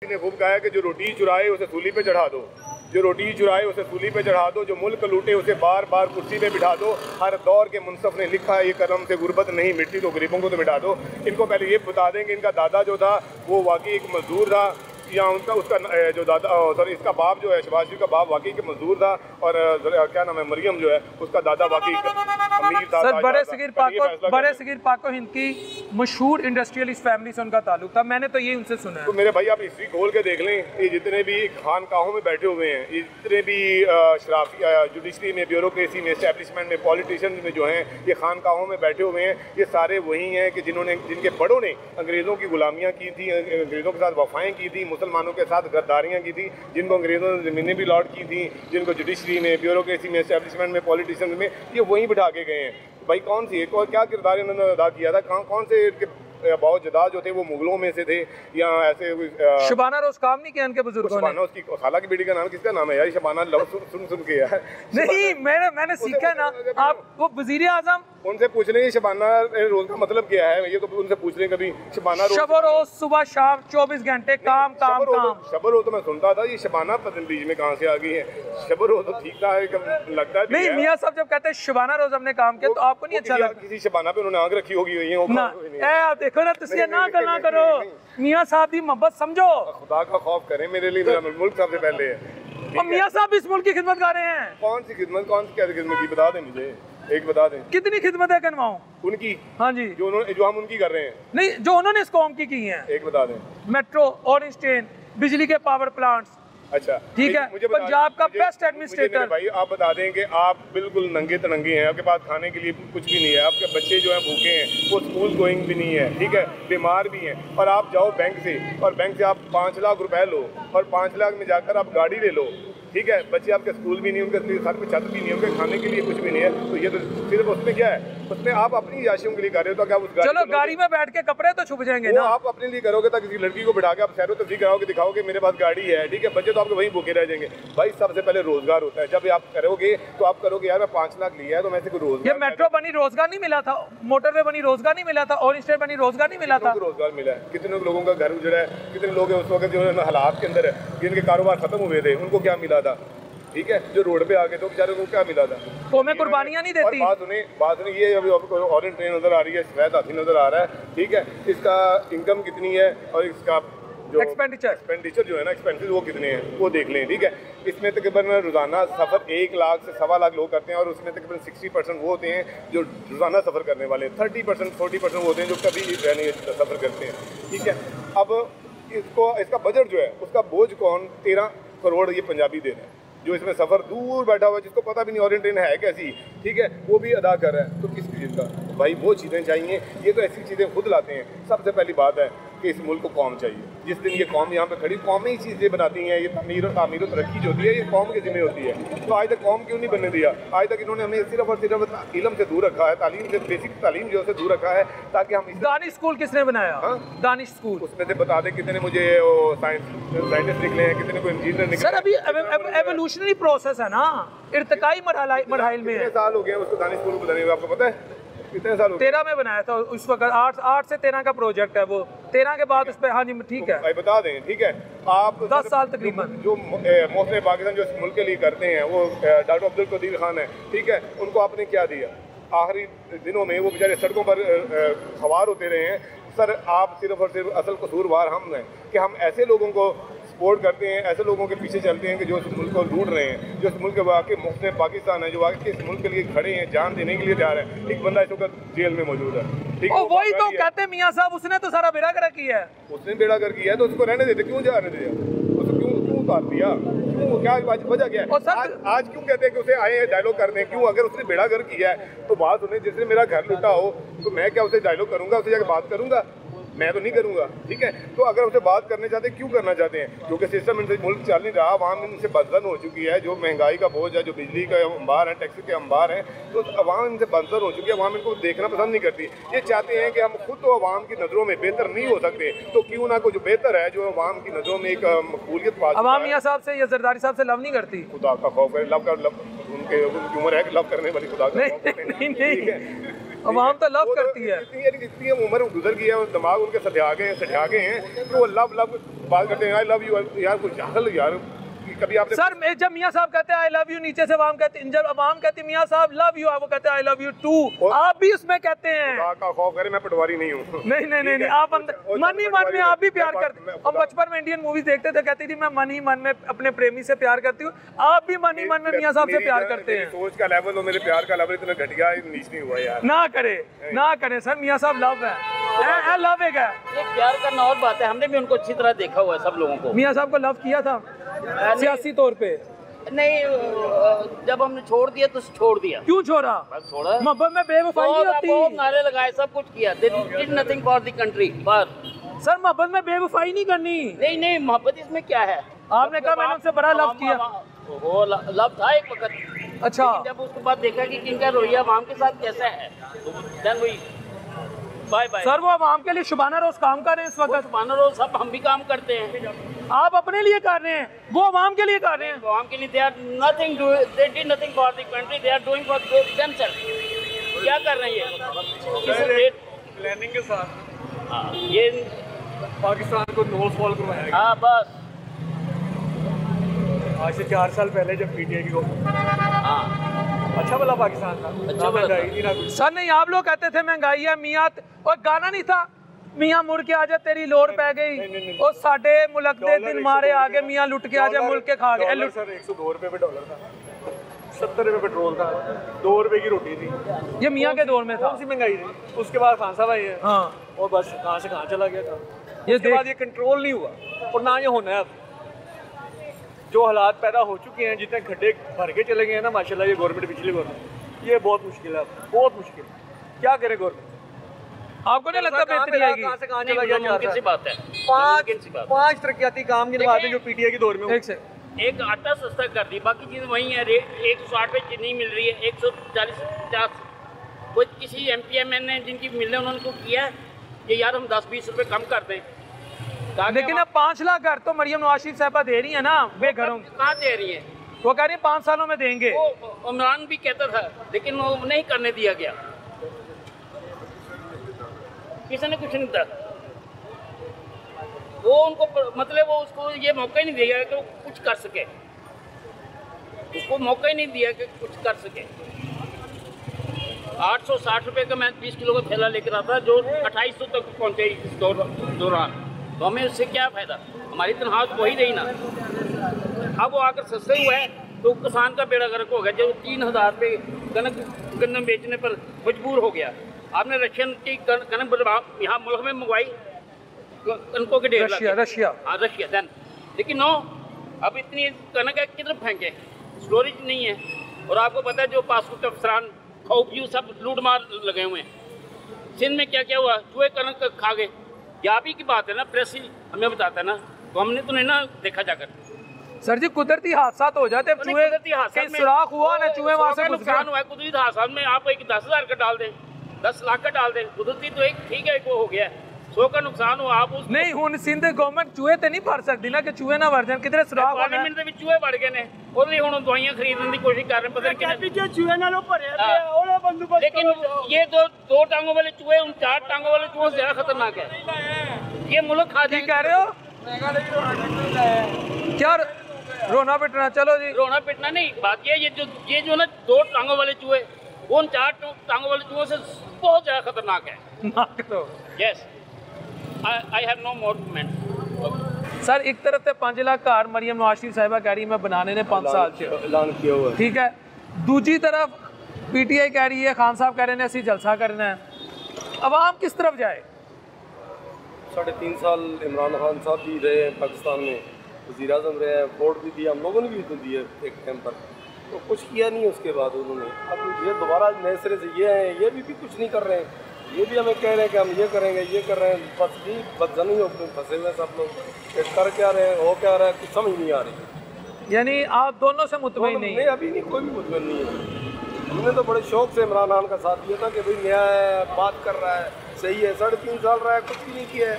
ने खूब कहा है कि जो रोटी चुराए उसे सूली पे चढ़ा दो, जो रोटी चुराए उसे सूली पे चढ़ा दो, जो मुल्क लूटे उसे बार बार कुर्सी पे बिठा दो। हर दौर के मुनसफ ने लिखा है ये कलम से गुर्बत नहीं मिटती तो गरीबों को तो मिटा दो। इनको पहले ये बता दें कि इनका दादा जो था वो वाकई एक मजदूर था या उसका जो दादा सॉरी इसका बाप जो है शहबाज शरीफ का बाप वाकई के मजदूर था और क्या नाम है मरियम जो है उसका दादा वाकई अमीर था। सर बड़े सगीर पाको हिंद की मशहूर इंडस्ट्रियलिस्ट फैमिली से उनका ताल्लुक था, मैंने तो ये उनसे सुना है। तो मेरे भाई आप हिस्ट्री खोल के देख लें, ये जितने भी खानकाहों में बैठे हुए हैं, ये जितने भी शराफी जुडिशरी में, ब्यूरोक्रेसी में, एस्टेब्लिशमेंट में, पॉलिटिशियन में जो हैं ये खानकाहों में बैठे हुए हैं, ये सारे वही हैं कि जिनके बड़ों ने अंग्रेज़ों की गुलामियाँ की थी, अंग्रेज़ों के साथ वफाएँ की थी, मुसलमानों के साथ गद्दारियाँ की थी, जिनको अंग्रेज़ों ने ज़मीनें भी लॉट की थी, जिनको जुडिशरी में, ब्यूरोक्रेसी में, एस्टेब्लिशमेंट में, पॉलिटिशियन में ये वहीं बिठा के गए हैं। भाई कौन सी और क्या किरदार इन्होंने अदा किया था, कौन से बहुत जदा जो थे वो मुगलों में से थे या ऐसे शबाना रोज काम नहीं किया इनके बुजुर्गों ने। उसकी खाला की बेटी का नाम किसका नाम है यार? शबाना सुन के यार नहीं मैंने सीखा ना। आप वो वजीर आजम उनसे पूछ लेंगे शबाना रोज का मतलब क्या है, ये तो उनसे पूछ लें कभी। शबाना रोज सुबह शाम 24 घंटे काम काम काम। शबर रोज तो मैं सुनता था, ये शबाना बीच में कहाँ से आ गई है? शबर रोज तो ठीक था लगता है नहीं। मियाँ साहब जब कहते हैं शबाना रोज हमने काम किया तो आपको नहीं अच्छा लगता? किसी शबाना पे उन्होंने आग रखी होगी आप देखो ना तुझे ना करो मियाँ साहब की मोहब्बत समझो, खुदा का खौफ करें। मेरे लिए मेरा मुल्क सबसे पहले है। और मियाँ साहब इस मुल्क की खिदमत कर रहे हैं। कौन सी खिदमत, कौन सी क्या खिदमत की बता दें मुझे, एक बता दें। कितनी खिदमत है करवाऊं उनकी? हाँ जी, जो हम उनकी कर रहे हैं नहीं, जो उन्होंने इस कौम की है। एक बता दें। मेट्रो, ऑरेंज ट्रेन, बिजली के पावर प्लांट्स। अच्छा ठीक है, मुझे पंजाब का बेस्ट एडमिनिस्ट्रेटर। भाई आप बता दें कि आप बिल्कुल नंगे तनंगे हैं, आपके पास खाने के लिए कुछ भी नहीं है, आपके बच्चे जो हैं भूखे हैं, वो स्कूल गोइंग भी नहीं है, ठीक है, बीमार भी हैं, और आप जाओ बैंक से और बैंक से आप 5 लाख रुपए लो और 5 लाख में जाकर आप गाड़ी ले लो, ठीक है, बच्चे आपके स्कूल भी नहीं, उनके सर पे छत भी नहीं है, उनके खाने के लिए कुछ भी नहीं है, तो ये तो सिर्फ उसमें क्या है, उसमें आप अपनी याशियों के लिए कर रहे हो। तो क्या उस चलो गाड़ी में बैठ के कपड़े तो छुप जाएंगे ना, आप अपने लिए करोगे तो किसी लड़की को बिठा के आप सैरो तफरीह कराओगे, दिखाओगे मेरे पास गाड़ी है, ठीक है, बच्चे तो आपके वहीं भूखे रह जाएंगे। भाई सबसे पहले रोजगार होता है, जब आप करोगे तो आप करोगे यार मैं 5 लाख लिया है तो मैं से कोई रोजगार, ये मेट्रो बनी रोजगार नहीं मिला था, मोटरवे बनी रोजगार नहीं मिला था, ऑरेंज ट्रेन बनी रोजगार नहीं मिला था। रोजगार मिला है, कितने लोगों का घर उजड़ा है, कितने लोग हैं उस वक्त जो हालात के अंदर है जिनके कारोबार खत्म हुए थे, उनको क्या मिला था, ठीक है, जो रोड पे आ गए तो बेचारे को क्या मिला था, तो हमें कुर्बानियां नहीं देती। बात सुनिए, ये अभी आपको ऑरेंज ट्रेन नजर आ रही है, सफेद हाथी नजर आ रहा है, ठीक है, इसका इनकम कितनी है और इसका जो एक्सपेंडिचर जो है ना, एक्सपेंसेस वो कितने हैं वो देख लें, ठीक है। इसमें तकरीबन रोजाना सफ़र 1 लाख से 1.25 लाख लोग करते हैं और उसमें तकरीबन 60% वो होते हैं जो रोजाना सफ़र करने वाले, 30% 40% वो होते हैं जो कभी नहीं सफ़र करते हैं, ठीक है। अब इसका बजट जो है उसका बोझ कौन 13 करोड़ ये पंजाबी दे रहे हैं, जो इसमें सफ़र दूर बैठा हुआ है जिसको पता भी नहीं ऑरेंज ट्रेन है कैसी, ठीक है, वो भी अदा कर रहा है। तो किस चीज़ का भाई वो चीज़ें चाहिए, ये तो ऐसी चीज़ें खुद लाते हैं। सबसे पहली बात है कि इस मुल्क को कौम चाहिए, जिस दिन ये कौम यहाँ पे खड़ी, कौमें ही चीज़ें बनाती हैं, ये तामीर और तरक्की जो होती है ये कौम की जिम्मे होती है। तो आज तक कौम क्यों नहीं बनने दिया? आज तक इन्होंने हमें सिर्फ और सिर्फ इल्म से दूर रखा है, तालीम से, बेसिक तालीम जो है दूर रखा है, ताकि हम दानिश स्कूल किसने बनाया? दानिश स्कूल, उसमें से बता दें कितने मुझे साइंटिस्ट निकले हैं, कितने को इंजीनियर निकले। सर अभी एवोल्यूशनरी प्रोसेस है ना, इर्तिकाई मरहल में। कितने साल हो गए उसको दानिश स्कूल बनाने हुए, आपको पता है कितने साल? 13 में बनाया था उस वक्त, 8 से 13 का प्रोजेक्ट है वो, 13 के बाद उस पर। हाँ जी ठीक है, बता दें, ठीक है। आप 10 साल तकरीबन जो मोहसिन पाकिस्तान जो इस मुल्क के लिए करते हैं वो डॉक्टर अब्दुल कदीर खान है, ठीक है, उनको आपने क्या दिया? आखिरी दिनों में वो बेचारे सड़कों पर सवार होते रहे हैं। सर आप सिर्फ और सिर्फ असल कसूरवार हम हैं कि हम ऐसे लोगों को सपोर्ट करते हैं, ऐसे लोगों के पीछे चलते हैं कि जो इस मुल्क को लूट रहे हैं, जो इस मुल्क के वाकई मुफ्त पाकिस्तान है, जो वाकई इस मुल्क के लिए खड़े हैं, जान देने के लिए जा रहे हैं। एक बंदा इस वक्त जेल में मौजूद है, ठीक है, वही तो कहते हैं मियाँ साहब उसने तो सारा बेड़ा गर्क किया है। उसने बेड़ा गर्क किया है तो उसको रहने देते, क्यों जाने दिया उसको, क्यों उतार दिया, क्यों, क्या वजह क्या है? आज क्यों कहते हैं कि उसे आए डायलॉग करने, क्यों? अगर उसने बेड़ा गर्क किया है तो बात सुने, जिसने मेरा घर लूटा हो तो मैं क्या उसे डायलॉग करूंगा, उसे जाकर बात करूंगा? मैं तो नहीं करूंगा, ठीक है। तो अगर उसे बात करने चाहते हैं, क्यों करना चाहते हैं? क्योंकि सिस्टम इनसे मुल्क चल नहीं रहा, आवाम इनसे बदजन हो चुकी है, जो महंगाई का बोझ है, जो बिजली का अंबार है, टैक्स के अंबार हैं, तो अवाम इनसे बदजन हो चुकी है, अवाम इनको देखना पसंद नहीं करती। ये चाहते हैं कि हम खुद तो अवाम की नज़रों में बेहतर नहीं हो सकते, तो क्यों ना कुछ बेहतर है जो अवाम की नज़रों में एक मकबूलियत पास। अवाम मियाँ साहब से या जरदारी साहब से लव नहीं करती? खुदा का खौफ है, लव उनकी उम्र है कि लव करने वाली, खुदा का खौफ है। अवाम तो लव करती है। इतनी उम्र गुजर गई है और दिमाग उनके सठा गए हैं कि वो लव बात करते हैं, आई लव यू यार, कुछ यार कभी आपने सर जब मियाँ साहब कहते हैं आई लव यू, नीचे से अवाम कहते हैं, जब अवाम कहती है मियाँ साहब लव यू, वो कहते हैं आई लव यू टू, आप भी उसमें कहते हैं। का खौफ करे, मैं पटवारी नहीं हूँ। नहीं, आप मन ही मन में आप भी प्यार करते हैं। हम बचपन में इंडियन मूवीज देखते थे, कहती थी मैं मन ही मन में अपने प्रेमी से प्यार करती हूँ, आप भी मन ही मन में मियाँ साहब से प्यार करते हैं। सोच का लेवल और मेरे प्यार का लेवल इतना घटिया नीच नहीं हुआ यार। ना करे सर, मियाँ साहब लव है, लव है क्या? प्यार करना और बात है, हमने भी उनको अच्छी तरह देखा हुआ है सब लोगों को। मियाँ साहब को लव किया था सियासी तौर पे? नहीं, जब हमने छोड़ दिया तो छोड़ दिया। क्यों छोड़ा? बस छोड़ा। मोहब्बत में बेवफाई नहीं होती। बहुत नारे लगाए, सब कुछ किया, did nothing for the country, पर सर मोहब्बत में बेवफाई नहीं करनी। नहीं, मोहब्बत इसमें क्या है? आपने कहा मैंने उनसे बड़ा लव किया। वो लव था एक वक्त, अच्छा, जब उसके बाद देखा कि इनका रवैया आवाम के साथ कैसा है, देन वही बाय बाय। सर वो आवाम के लिए शुबाना रोज काम कर रहे हैं इस वक्त। शुबाना रोज सब हम भी काम करते हैं। आप अपने लिए कर रहे हैं, वो आवाम के लिए कर रहे हैं। आवाम के लिए they are nothing do, they did nothing for the country, they are doing for themselves। क्या कर रहे हैं प्लानिंग के साथ? हाँ, ये पाकिस्तान को नो फॉल करवाया। हाँ बस, आज से 4 साल पहले जब पीटीआई की हाँ अच्छा भला पाकिस्तान था, अच्छा भला सर। नहीं, आप लोग कहते थे महंगाई है मियाँ, और गाना नहीं था मियाँ मुड़ के आजा तेरी लोड़ पै गई, और साडे मुल्क दे दिन मारे आगे मियाँ लुट के आजा मुल्क के खा गए। सर 102 रुपए पे डॉलर था, 70 रुपए पेट्रोल था, 2 रुपए की रोटी थी। ये मियाँ के दौर में था। कौन सी महंगाई थी? उसके बाद खान साहब आए हैं, हाँ, और बस कहाँ से कहाँ चला गया था। ये उसके बाद ये कंट्रोल नहीं हुआ, और ना ये होना है। अब जो हालात पैदा हो चुके हैं, जितने खड्डे भर के चले गए हैं ना माशाल्लाह, ये गवर्नमेंट, पिछली गवर्नमेंट, ये बहुत मुश्किल है, बहुत मुश्किल। क्या करे गवर्नमेंट? आपको नहीं लगता बेहतरी आएगी? कहाँ से कहाँ चला गया? कैसी बात है? 5 तरक्याती काम गिनवा दें जो पीटीआई के दौर में। एक आटा सस्ता कर दी, बाकी चीज़ वही है। रेट 160 पे चीनी मिल रही है, 140-50। कोई किसी एमपीएमएन ने जिनकी मिल रहे उन्होंने को किया कि यार हम 10-20 रुपए कम कर दें। लेकिन अब 5 लाख घर तो मरियम नवाज शरीफ साहबा दे रही है ना बेघरों। कहाँ दे रही है? वो कह रही है 5 सालों में देंगे। वो इमरान भी कहता था, लेकिन वो नहीं करने दिया गया, किसी ने कुछ नहीं था। वो उनको मतलब वो उसको ये मौका ही नहीं दिया कि वो कुछ कर सके, उसको मौका ही नहीं दिया कि कुछ कर सके। 860 रुपए का मैं 20 किलो का थैला लेकर आता, जो 2800 तक पहुंचे इस दौरान, तो हमें उससे क्या फ़ायदा? हमारी तनख्वाह तो वही रही ना। अब वो आकर सस्ते हुआ है तो किसान का बेड़ा गर्क हो गया, जो 3000 रुपये गन्ना बेचने पर मजबूर हो गया। आपने रशियन की कनक यहाँ मुल्क में मंगवाई, कनकों के ढेर रशिया, हाँ रशिया देन, लेकिन नो, अब इतनी कनक है किधर फेंके, स्टोरेज नहीं है। और आपको पता है जो पासपोर्ट अफसरान खौफजू सब लूट मार लगे हुए हैं। सिंध में क्या क्या हुआ, चूहे कनक खा गए। ये आप ही की बात है ना, प्रेस ही हमें बताता है ना, तो हमने तो नहीं ना देखा जाकर। सर जी कुदरती हादसा तो हो जाते हैं, चूहे कहीं सुराख हुआ ना, चूहे वहाँ से नुकसान हुआ है। कुदरती हादसा में आप एक 10,000 का डाल दें, 10 लाख का डाल दें, कुदरती तो एक ठीक है, वो हो गया, 100 का नुकसान हो आप उस नहीं हुन सिंध गवर्नमेंट चूहे तो नहीं भर सकती ना कि चूहे ना भर जाए, किधरे सुराख होना है। पार्लियामेंट में चूहे बढ़ गए ने, और नहीं हुन दवाइयां खरीदने की कोशिश कर रहे हैं, पता नहीं कितने चूहे नालों भरे हैं। लेकिन ये दो टांगों वाले चूहे उन 4 टांगों वाले चूहों से ज्यादा खतरनाक है। ये मुल्क खा जाएगा। कह रहे हो क्या रोना पिटना? चलो जी, रोना पिटना नहीं, बात ये जो ना 2 टांगों वाले चूहे, उन 4 टांगों वाले चूहों से बहुत ज्यादा खतरनाक है। Yes, I have no more comment. Sir एक तरफ से 5 लाख घर मरियम नवाज शरीफ साहिबा कह रही है मैं बनाने ने 5 साल से ऐलान किया हुआ है, ठीक है। दूसरी तरफ पीटीआई कह रही है, खान साहब कह रहे हैं ऐसी जलसा करना है, अवाम किस तरफ जाए? 3.5 साल इमरान खान साहब भी रहे हैं पाकिस्तान में, वज़ीर आज़म रहे हैं, वोट भी दिया, हम लोगों ने भी तो दिए एक टाइम पर, तो कुछ किया नहीं उसके बाद उन्होंने। अब ये दोबारा नए सिरे से ये हैं, ये भी कुछ नहीं कर रहे हैं, ये भी हमें कह रहे हैं कि हम ये करेंगे, ये कर रहे हैं, बस भी बदजनी हो फंसे हुए सब लोग, कर क्या रहे हैं, हो क्या रहा है, कुछ समझ नहीं आ रही। यानी आप दोनों से मुतमईन नहीं? नहीं, अभी नहीं, कोई भी मुतमईन नहीं है। हमने तो बड़े शौक से इमरान खान का साथ दिया था कि भाई नया है, बात कर रहा है, सही है, 3.5 साल रहा है, कुछ भी नहीं किया है,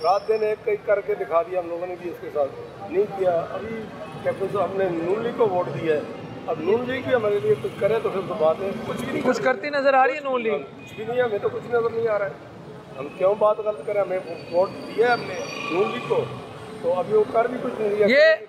रात दिन एक कई करके दिखा दिया, हम लोगों ने भी उसके साथ नहीं किया। अभी क्या कुछ हमने नून लीग को वोट दिया है, अब नून लीग भी हमारे लिए कुछ करे तो फिर तो बात है, कुछ भी नहीं, कुछ करती नजर आ रही है नून लीग? कुछ भी नहीं है, हमें तो कुछ नजर नहीं आ रहा है। हम क्यों बात गलत करें, हमें वोट दिया है हमने नून लीग को, तो अभी वो कर भी कुछ नहीं रही है। ये